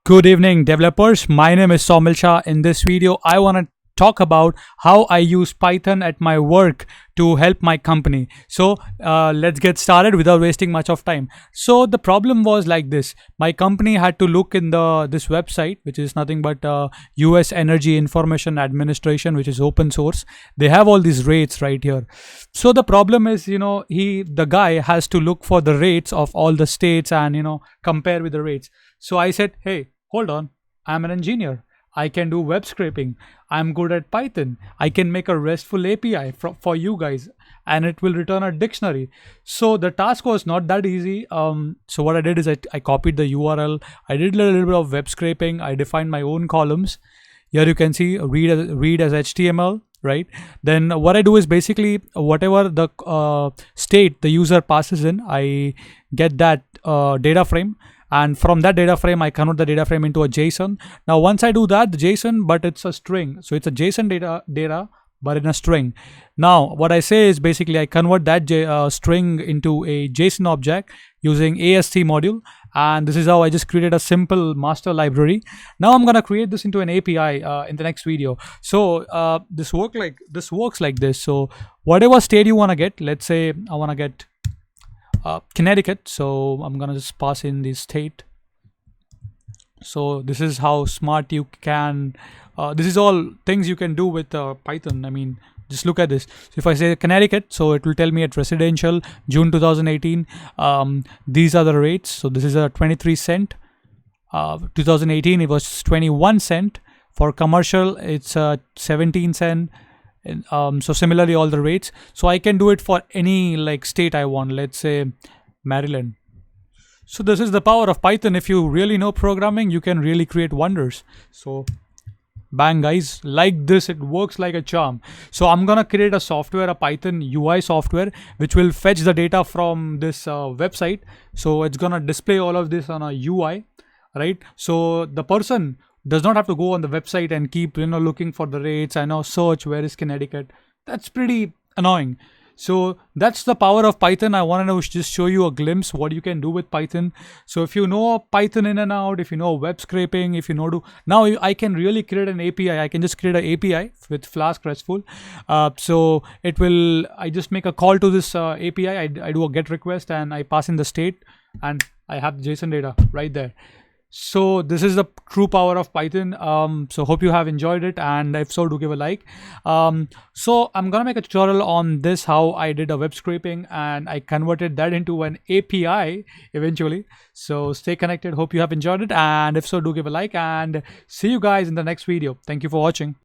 Good evening, developers. My name is Somil Shah. In this video, I want to talk about how I use Python at my work to help my company. So let's get started without wasting much of time. So the problem was like this: my company had to look in this website, which is nothing but U.S. Energy Information Administration, which is open source. They have all these rates right here. So the problem is, the guy has to look for the rates of all the states and compare with the rates. So I said, hey, hold on, I'm an engineer. I can do web scraping. I'm good at Python. I can make a RESTful API for you guys and it will return a dictionary. So the task was not that easy. So what I did is I copied the URL. I did a little bit of web scraping. I defined my own columns. Here you can see read as HTML, right? Then what I do is basically whatever the state the user passes in, I get that data frame, and from that data frame I convert the data frame into a JSON. Now once I do that, the JSON, but it's a string, so it's a JSON data but in a string. Now what I say is basically I convert that string into a JSON object using AST module, and this is how I just created a simple master library. Now I'm gonna create this into an API in the next video. So this works like this. So whatever state you want to get, let's say I want to get Connecticut, so I'm gonna just pass in the state. So this is how smart you can this is all things you can do with Python. I mean, just look at this. So if I say Connecticut, so it will tell me at residential June 2018, these are the rates. So this is a 23 cent. 2018 it was 21 cent. For commercial it's 17 cent. So similarly all the rates. So I can do it for any like state I want. Let's say Maryland. So this is the power of Python. If you really know programming, you can really create wonders. So bang guys, like this, it works like a charm. So I'm gonna create a software, a Python UI software, which will fetch the data from this website. So it's gonna display all of this on a UI, right? So the person does not have to go on the website and keep looking for the rates. I know, search where is Connecticut. That's pretty annoying. So that's the power of Python. I want to just show you a glimpse what you can do with Python. So if you know Python in and out, if you know web scraping, if you know now I can really create an API. I can just create an API with Flask RESTful. So it will, I just make a call to this API. I do a GET request and I pass in the state and I have the JSON data right there. So this is the true power of Python. So hope you have enjoyed it, and if so, do give a like. So I'm gonna make a tutorial on this, how I did a web scraping and I converted that into an API eventually. So stay connected. Hope you have enjoyed it, and if so, do give a like, and see you guys in the next video. Thank you for watching.